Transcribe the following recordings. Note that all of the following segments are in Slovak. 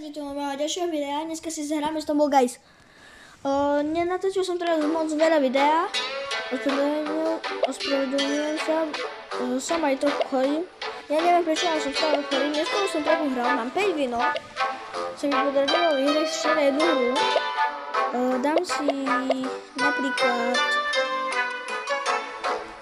vítajte u mojho ďalšieho videa. Dneska si zahráme s Tomou Guys. Nenatočil som teraz moc veľa videa. Ospravedlňujem sa. Som aj trochu chorý. Ja neviem prečo, ale som stále chorý. Dneska už som trochu hral, mám 5 vinov. Sa mi podarilo vyhrať včera jednu hru. Dám si napríklad...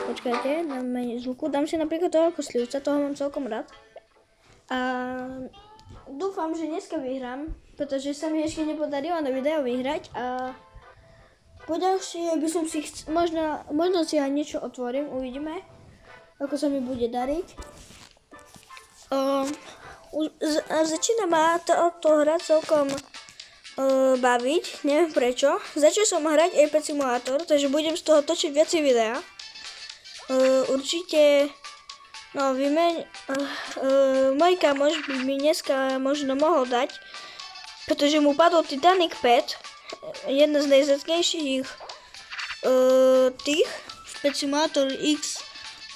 Počkajte, dám menej zvuku. Dám si napríklad toho koslivca, toho mám celkom rád. A dúfam, že dneska vyhrám, pretože sa mi ešte nepodarilo na video vyhrať a poďalšie by som si možno si aj niečo otvorím, uvidíme, ako sa mi bude dariť. Začína ma táto hra celkom baviť, neviem prečo. Začal som hrať Apex Simulator, takže budem z toho točiť viacej videa. Určite... No, môj kamoš by mi dneska možno mohol dať, pretože mu padol Titanic pad, jedna z najzacnejších tých Apex Simulator X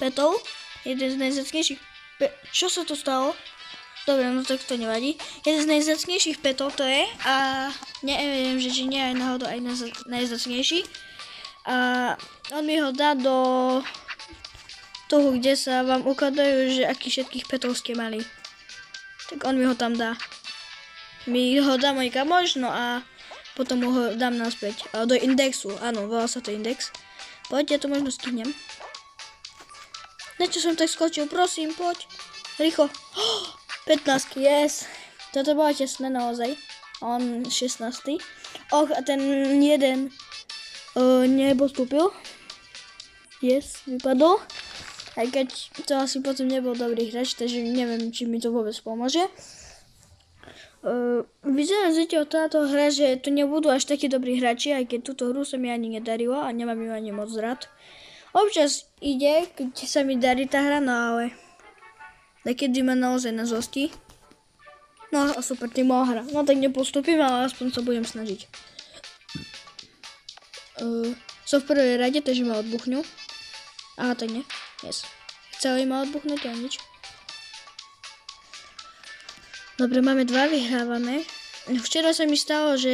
petov, jeden z najzacnejších čo sa to stalo? Dobre, no tak to nevadí. Jeden z najzacnejších petov to je a neviem, že či nie je náhodou aj najzacnejší. A on mi ho dá do toho, kde sa vám ukladajú, že aký všetkých petov ste mali. Tak on mi ho tam dá. Mi ho dá môj kamoš, no a potom mu ho dám naspäť. Do indexu, áno, volá sa to index. Poď, ja to možno stihnem. Na čo som tak skočil, prosím, poď. Rýchlo. 15, yes. Toto bolo tesné naozaj. On 16. Och, a ten jeden nepostúpil. Yes, vypadol. Aj keď to asi potom nebol dobrý hráč, takže neviem, či mi to vôbec pomôže. Vyzerá zatiaľ táto hra, že to nebudú až takí dobrí hráči, aj keď túto hru sa mi ani nedarilo a nemám ju ani moc rád. Občas ide, keď sa mi darí tá hra, no ale takedy ma naozaj na zosti. No a super, tým mohla hra. No tak nepostupím, ale aspoň sa budem snažiť. Som v prvej rade, takže ma odbuchnú. Aha, tak nie. Yes. Chceli ma odbuchnúť, ale nič. Dobre, máme 2, vyhrávame. Včera sa mi stalo, že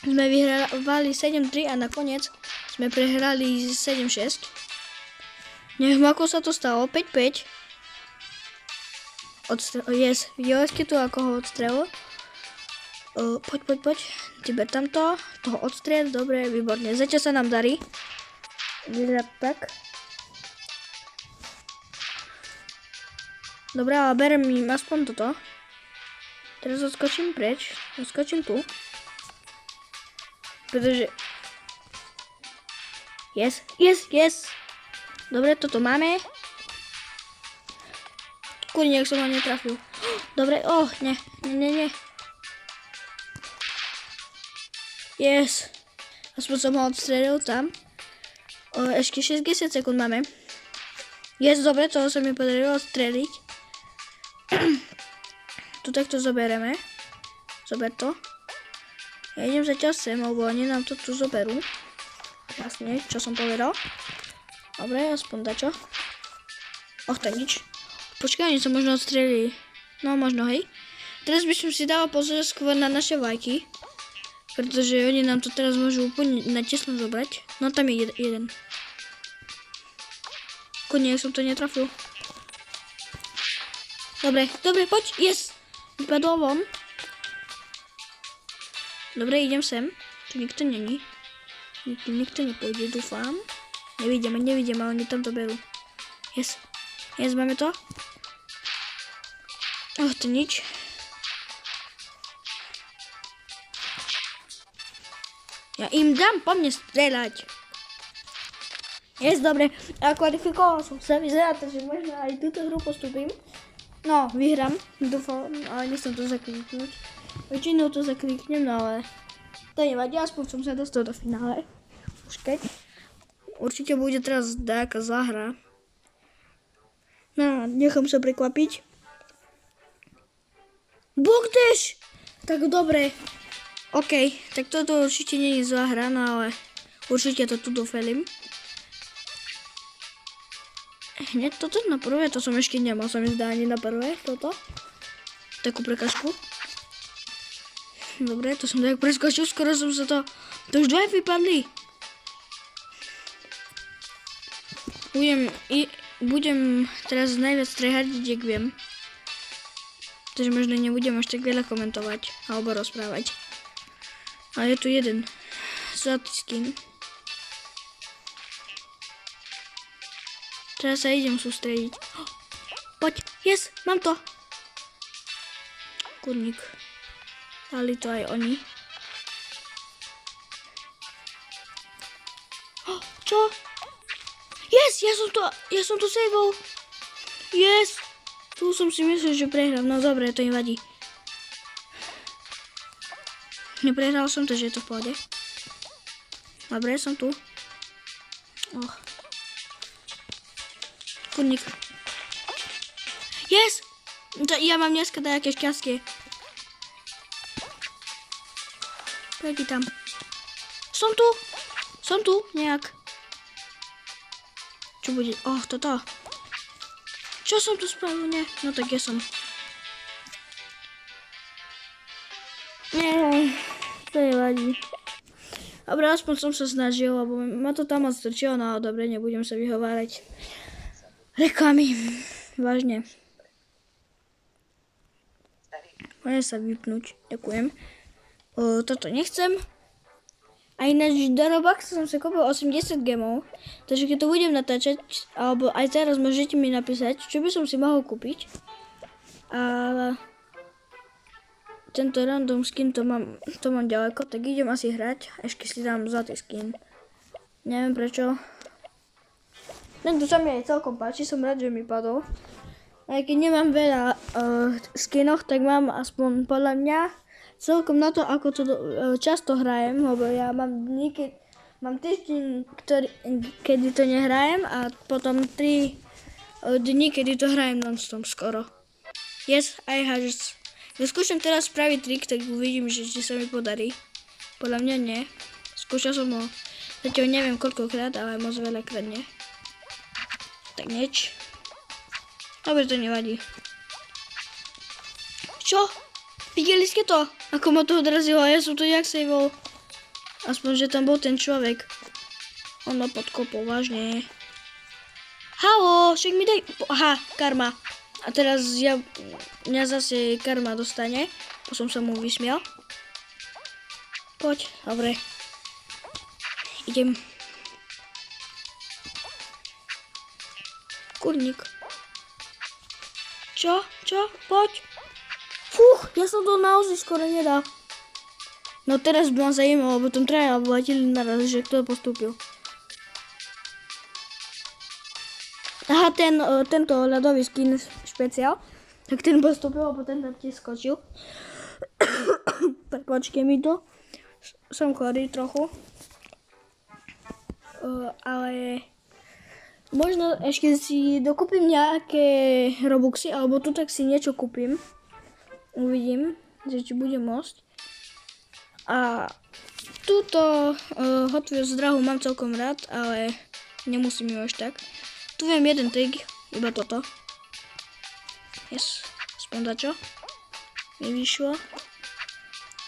sme vyhrávali 7-3 a nakoniec sme prehrali 7-6. Neviem, ako sa to stalo. 5-5. Yes, videli ste tu, ako ho odstrelil. Poď. Tyber tamto. Toho odstrel, dobre, výborne. Zatiaľ sa nám darí. Vyzerá tak. Dobre, ale berem im aspoň toto. Teraz odskočím preč. Odskočím tu. Pretože... Yes. Dobre, toto máme. Kurne, ak som ho netrafil. Dobre, nie. Yes. Aspoň som ho odstrelil tam. Ešte 60 sekúnd máme. Yes, dobre, toho sa mi podarilo odstreliť. Tu takto zoberieme. Zober to. Ja idem zatiaľ sem, lebo oni nám to tu zoberú. Jasne, čo som povedal. Dobre, aspoň dačo. Och, tak nič. Počkaj, oni sa možno odstrelili. No, možno, hej. Teraz by som si dala pozor skôr na naše vlajky. Pretože oni nám to teraz môžu úplne natesno zobrať. No, tam je jeden. Konec, som to netrafil. Dobre, poď, yes! Vypadol von. Dobre, idem sem. Tu nikto není. Nikto nepôjde, dúfam. Nevidíme, ale oni tam to berú. Yes, máme to. To nič. Ja im dám po mne strieľať. Yes, dobre. A kvalifikoval som sa, vyzerá to, že možno aj túto hru postupím. No, vyhrám, dúfam, ale nechcem to zakliknúť. Väčšinou to zakliknem, no ale to nevadí, aspoň som sa dostal do finále. Počkaj. Určite bude teraz nejaká zlá hra. No, nechám sa prekvapiť. Bogdeš! Tak dobre. OK, tak toto určite nie je zlá hra, no ale určite to tu dofelím. Hneď toto na prvé, to som ešte nemal, sa mi zdá ani na prvé, toto. Takú prekažku. Dobre, to som tak preskočil, skoro som sa to... To už dve vypadli. Budem teraz najviac strehať, jak viem. Takže možno nebudem až tak veľa komentovať alebo rozprávať. Ale je tu jeden zlatý skin. Teraz sa idem sústrediť. Poď, yes, mám to. Kurník. Dali to aj oni. Čo? Yes, ja som to saveol. Yes. Tu som si myslel, že prehrám. No dobre, to nevadí. Neprehral som to, že je to v pohode. Dobre, som tu. Kurník. Yes! Ja mám dneska nejaké šťastie. Prejdi tam. Som tu, nejak. Čo bude? Toto. Čo som tu spravil? Nie. No tak ja som. Nie, to nevadí. Dobre, aspoň som sa snažil, lebo ma to tam odstrčilo, no dobre, nebudem sa vyhovárať. Reklamy. Vážne. Môžem sa vypnúť. Ďakujem. Toto nechcem. A ináč do Robloxu som sa kúpil 80 gemov. Takže keď to budem natáčať, alebo aj teraz môžete mi napísať, čo by som si mohol kúpiť. Ale tento random skin to mám ďaleko, tak idem asi hrať. Ešte si dám zlatý skin. Neviem prečo. Tento sa mi aj celkom páči, som rád, že mi padol. Aj keď nemám veľa skinov, tak mám aspoň podľa mňa celkom na to, ako to často hrajem, lebo ja mám týždeň, kedy to nehrajem a potom 3 dní, kedy to hrajem non-stop skoro. Yes, I have just. Skúšam teraz spraviť trik, tak uvidím, že či sa mi podarí. Podľa mňa nie. Skúšal som ho zatiaľ neviem koľkokrát, ale moc veľakrát nie. Tak nieč. Dobre, to nevadí. Čo? Videli ste to? Ako ma to odrazilo, ja som to jak saveol. Aspoň, že tam bol ten človek. On ma podkopol, vážne. Halo, však mi daj... Aha, karma. A teraz mňa zase karma dostane. To som sa mu vysmial. Poď, dobre. Idem. Kurník. Čo? Poď. Fúch, ja som to naozaj skoro nedal. No teraz by ma zajímalo, lebo tam traja leteli naraz, že kto postúpil. Aha, tento ľadový skin špeciál, tak ten postúpil, lebo ten tam tiež skočil. Prepočkej mi to. Som chorý trochu. Ale možno ešte si dokúpim nejaké Robuxy, alebo tu tak si niečo kúpim. Uvidím, že či budem môcť. A túto Hot Wheels drahu mám celkom rád, ale nemusím ju až tak. Tu viem jeden trik, iba toto. Yes, aspoň dačo. Mi vyšlo.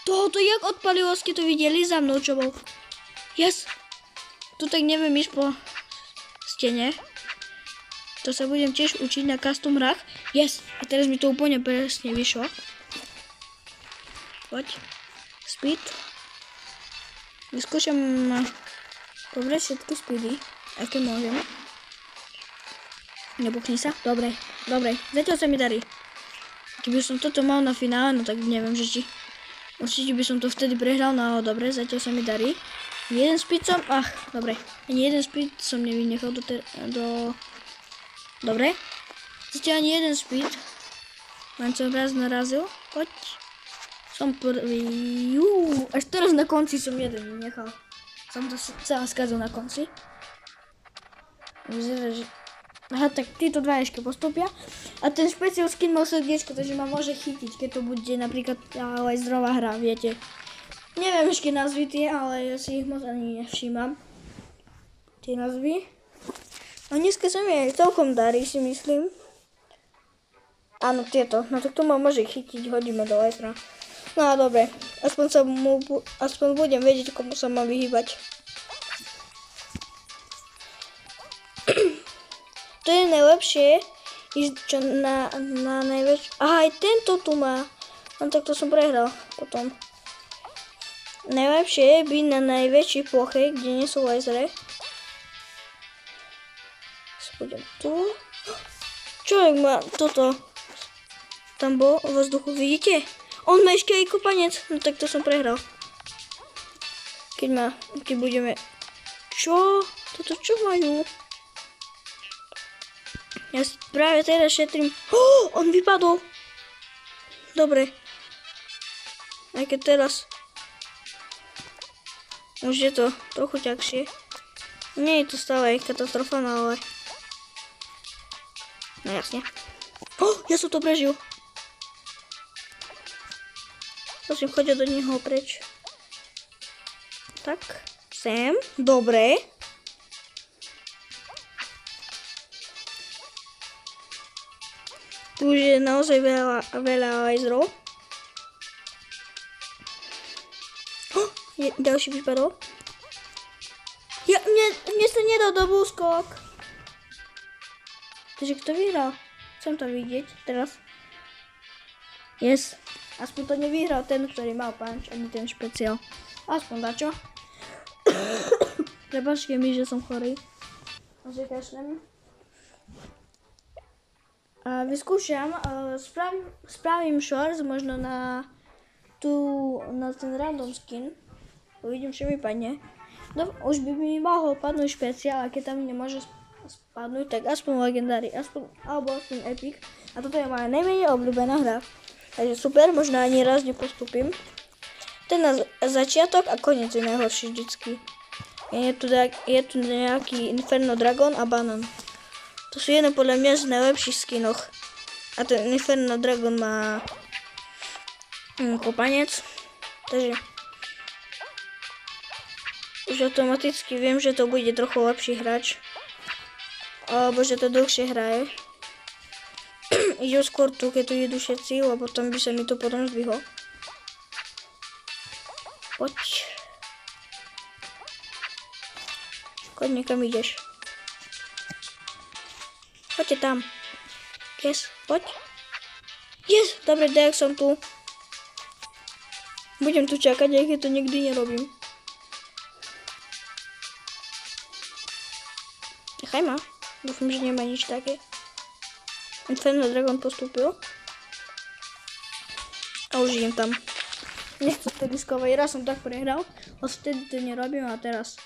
Toto jak odpalilo, ste to videli za mnou, čo bol. Yes. Tu tak neviem ísť po stene. To sa budem tiež učiť na custom hrách. Yes. A teraz mi to úplne presne vyšlo. Poď. Speed. Vyskúšam povrieť všetky speedy, aké môžem. Nebuchni sa? Dobre. Zatiaľ sa mi darí. Keby som toto mal na finále, no tak neviem, že či... Určite by som to vtedy prehral, no dobre, zatiaľ sa mi darí. Jeden speed som... dobre. Ani jeden speed som nevynechal do... Dobre. Zatiaľ ani jeden speed. Len som raz narazil. Poď. Som prvý. Až teraz na konci som jeden nechal. Som to celá skazil na konci. Vyzerá, že... Aha, tak títo dva ešte postupia. A ten špeciál skin mal srdiečko, takže ma môže chytiť, keď to bude napríklad aj zdrová hra, viete. Neviem ešte názvy tie, ale ja si ich moc ani nevšímam. Tie názvy. A dneska sa mi aj celkom darí, si myslím. Áno, tieto. No tak to ma môže chytiť, hodíme do vetra. No dobre, aspoň budem vedieť, komu sa mám vyhýbať. To je najlepšie, ísť čo na najväčšie. Aha, aj tento tu má. No tak to som prehral potom. Najlepšie je byť na najväčšej ploche, kde nie sú lasery. Budem tu. Človek má toto. Tam bol vo vzduchu, vidíte? On má ešte aj kopanec. No tak to som prehral. Keď budeme... Čo? Toto čo majú? Ja práve teraz šetrím. On vypadol. Dobre. Aj keď teraz... Už je to trochu ťažšie. Nie je to stále katastrofa, ale... No jasne. Ja som to prežil. Prosím, chodia do neho preč. Tak, sem. Dobre. Tu už je naozaj veľa laserov. Ďalší vypadol. Mne sa nedal double skok. Takže kto vyhral? Chcem to vidieť teraz. Yes. Aspoň to nevyhral ten, ktorý mal punch, ani ten špeciál. Aspoň dačo. Prepáčte mi, že som chorý. Že kašlem. A vyskúšam, spravím shorts možno na ten random skin. Uvidím, čo mi padne. No, už by mi mohol padnúť špeciál, a keď tam nemôže spadnúť, tak aspoň legendary, alebo aspoň epic. A toto je moja najmenej obľúbená hra. Takže super, možno ani raz nepostupím. Ten na začiatok a koniec je najhorší vždycky. Je tu nejaký Inferno Dragon a Banan. To sú jedno podľa mňa z najlepších skinoch. A ten Inferno Dragon má kopanec. Takže už automaticky viem, že to bude trochu lepší hráč. Alebo že to dlhšie hraje. Ide skôr tu, keď tu idú všetci, lebo tam by sa mi to potom zdvihlo. Poď. Poď, niekam ideš. Poďte tam. Yes, poď. Yes, dobre, dajak som tu. Budem tu čakať, aj keď to nikdy nerobím. Nechaj ma. Dúfam, že nemá nič také. Inferno Dragon postúpil. A už idem tam. Nechcem to riskovať. Raz som tak prehral. Vtedy to nerobím a teraz.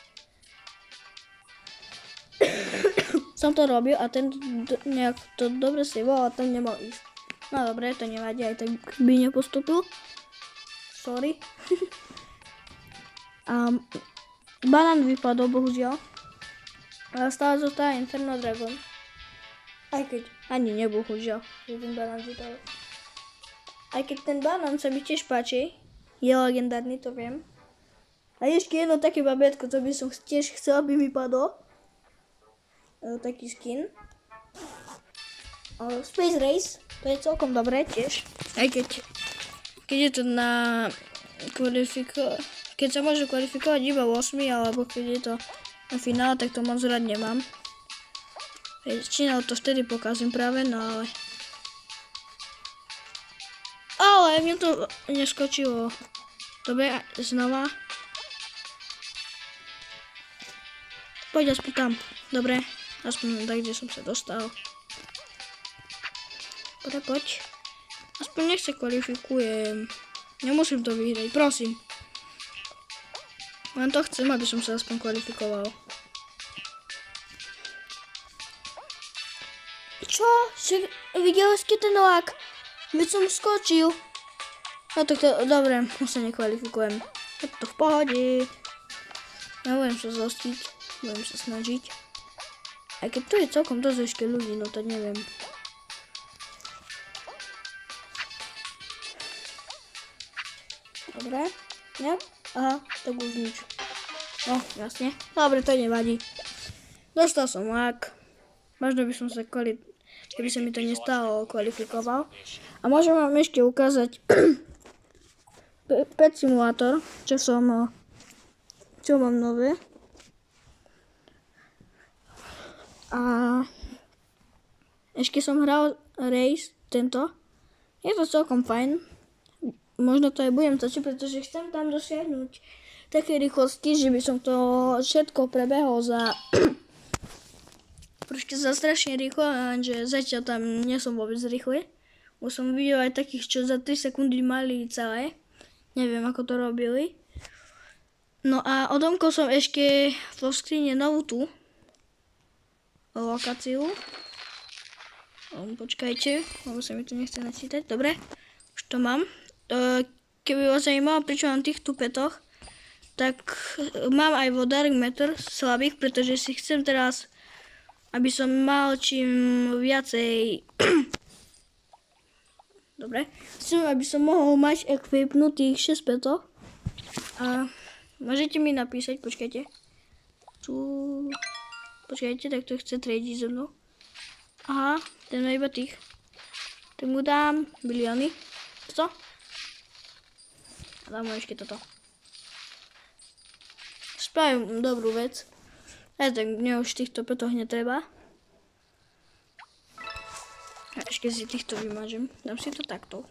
Som to robil a ten nejak to dobre si bol a ten nemal ísť. No dobre, to nevadí, aj tak by nepostúpil. Sorry. A Banan vypadol, bohužiaľ. Ale stále zostáva Inferno Dragon. Aj keď ani nebohužiaľ, že ten Banan vypadol. Aj keď ten Banan sa mi tiež páči. Je legendárny, to viem. A ešte jedno také babetko, to by som tiež chcel, aby mi padlo. Taký skin. Space Race, to je celkom dobré tiež. Aj keď je to na keď sa môže kvalifikovať iba 8, alebo keď je to na finále, tak to moc rád nemám. Väčšinou to vtedy pokazím práve, no ale... Ale mne to neskočilo. Dobre, znova. Poď aspoň tam. Dobre, aspoň tak, kde som sa dostal. Poď. Aspoň nech sa kvalifikujem. Nemusím to vyhrať, prosím. Len to chcem, aby som sa aspoň kvalifikoval. Čo? Videl ste ten lak? Veď som skočil. No tak to, dobre, sa nekvalifikujem. Je to v pohode. Ja budem sa zostiť, budem sa snažiť. Aj keď tu je celkom dosť ešte ľudí, no to neviem. Dobre, ne? Aha, tak už nič. No, jasne. Dobre, to nevadí. Dostal som lak. Možno by som sa keby sa mi to nestalo, kvalifikoval. A môžem vám ešte ukázať Pet Simulator, čo mám nové. A ešte som hral Race, tento. Je to celkom fajn. Možno to aj budem točiť, pretože chcem tam dosiahnuť také rýchlosti, že by som to všetko prebehol za proste za strašne rýchlo, lenže zatiaľ tam nie som vôbec rýchly. Už som videl aj takých, čo za 3 sekundy mali celé. Neviem, ako to robili. No a odomkol som ešte vo skrine novú tú lokáciu. Počkajte, lebo sa mi to nechce načítať. Dobre, už to mám. Keby vás zaujímalo, prečo mám tých tu petoch, tak mám aj vo Dark Matter slabých, pretože si chcem teraz, aby som mal čím viacej. Dobre, chcem, aby som mohol mať equipnutých 6 petov. A môžete mi napísať, počkajte. Počkajte, tak to chce tradiť so mnou. Aha, ten má iba tých. Tak mu dám bilióny. Toto? A dám mu ešte toto. Spravím dobrú vec. Aj tak mne už týchto petoch netreba. A ešte si týchto vymažem. Dám si to takto.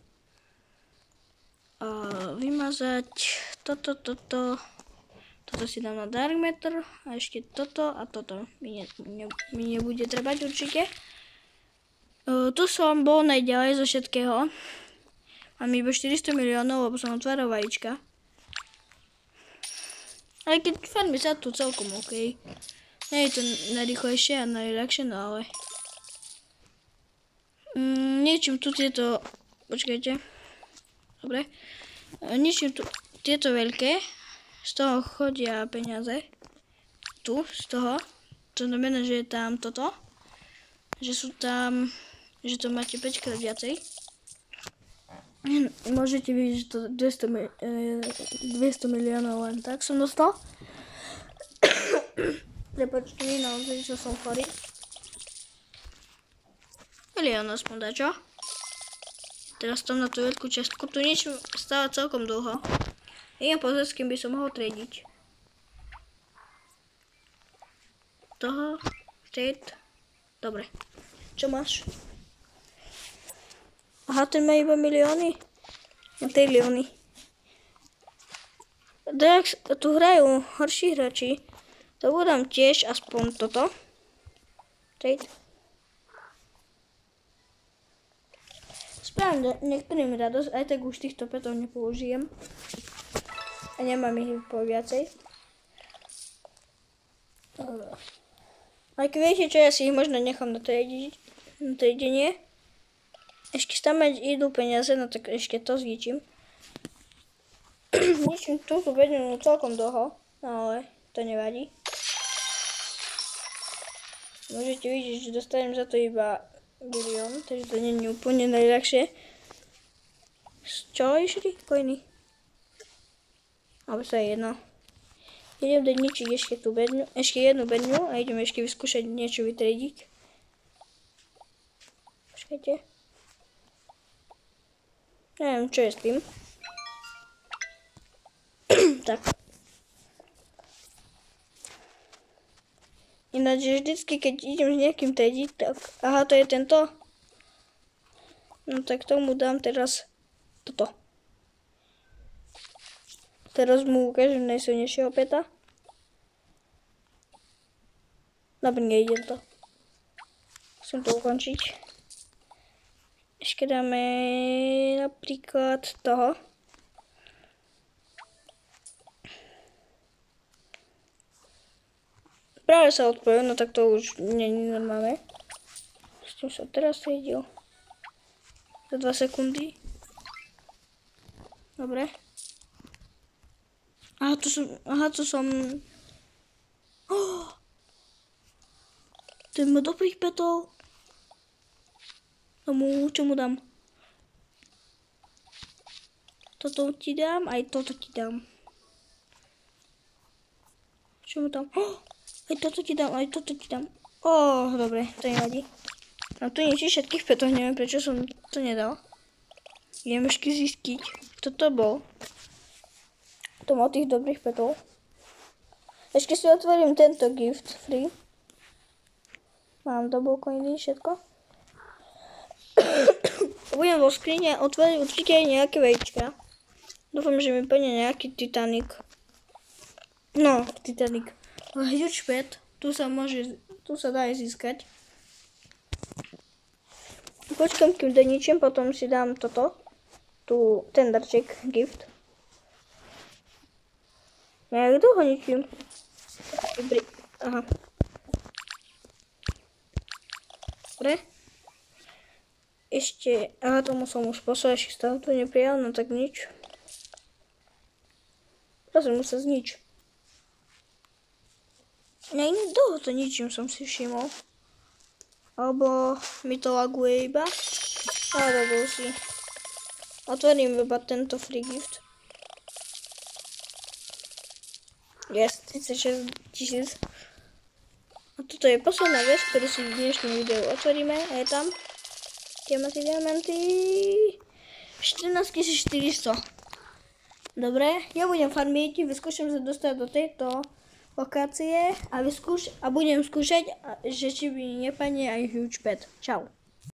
Vymazať toto. Toto si dám na Dark Matter a ešte toto a toto mi nebude trebať určite. Tu som bol najďalej zo všetkého. Mám iba 400 miliónov, lebo som otváral vajíčka. Ale keď farmi sa tu celkom OK. Nie je to najrýchlejšie a najľahšie, no ale niečím tu tieto. Počkajte. Dobre. Niečím tu tieto veľké. Z toho chodia peniaze. Tu, z toho. To znamená, že je tam toto. Že sú tam, že to máte 5 krát viacej. Môžete vidieť, že to 200 miliónov len tak som dostal. Prepočte mi naozaj, že som chorý. Milión aspoň dačo. Teraz tam na tú veľkú častku. Tu niečo stáva celkom dlho. Idem pozrieť, s kým by som mohol tradiť. Toho, trade. Dobre. Čo máš? Aha, ten má iba milióny. A trilióny. Tu hrajú horší hráči. To budem tiež aspoň toto. Trade. Spravím niektorým radosť, aj tak už týchto petov nepoužijem. A nemám ich po viacej. Ak viete čo, ja si ich možno nechám na tradenie. Ešte tam idú peniaze, no tak ešte to zničím. Ničím túto vedenu celkom dlho, ale to nevadí. Môžete vidieť, že dostanem za to iba bilión, takže to nie je úplne najľahšie. Čo išli? Coiny. Ale to je jedno. Idem dať ničiť ešte jednu bedňu a idem ešte vyskúšať niečo vytrediť. Počkajte. Neviem, čo je s tým. Tak. Ináč, vždycky, keď idem s nejakým trediť, tak. Aha, to je tento. No tak tomu dám teraz toto. Teraz mu ukážem najsilnejšieho peta. Dobre, nejde to. Musím to ukončiť. Ešte dáme napríklad toho. Práve sa odpojil, no tak to už nie je normálne. S tým som teraz stredil. Za 2 sekundy. Dobre. Aha, to som... Oh! Ten má dobrých petov. Čo mu dám? Toto ti dám, aj toto ti dám. Čo mu dám? Oh! Aj toto ti dám, aj toto ti dám. Dobre, to nevadí. Mám tu niečo všetkých petov, neviem prečo som to nedal. Idem ešte zistiť, kto to bol. To má tých dobrých petov. Ešte si otvorím tento gift free. Mám double coiny, všetko. Budem vo skrine otvoriť určite aj nejaké vejčka. Dúfam, že mi plne nejaký Titanic. No, Titanic. Huge pet. Tu sa dá aj získať. Počkám, kým doničím, potom si dám toto. Ten darček, gift. Jak dlho ničím? Aha. Dobre. Ešte, tomu som už poslal, ešte stále to neprijal, no tak nič. Prosím, už sa znič. Dlho to ničím, som si všimol. Alebo mi to laguje iba. Ale si. Otvorím iba tento free gift. Yes, 36 000. A toto je posledná vec, ktorú si v dnešnom videu otvoríme. A je tam diamanty, diamanty. 14 400. Dobre, ja budem farmiť, vyskúšam sa dostať do tejto lokácie a budem skúšať, že či by nepadne aj huge pet. Čau.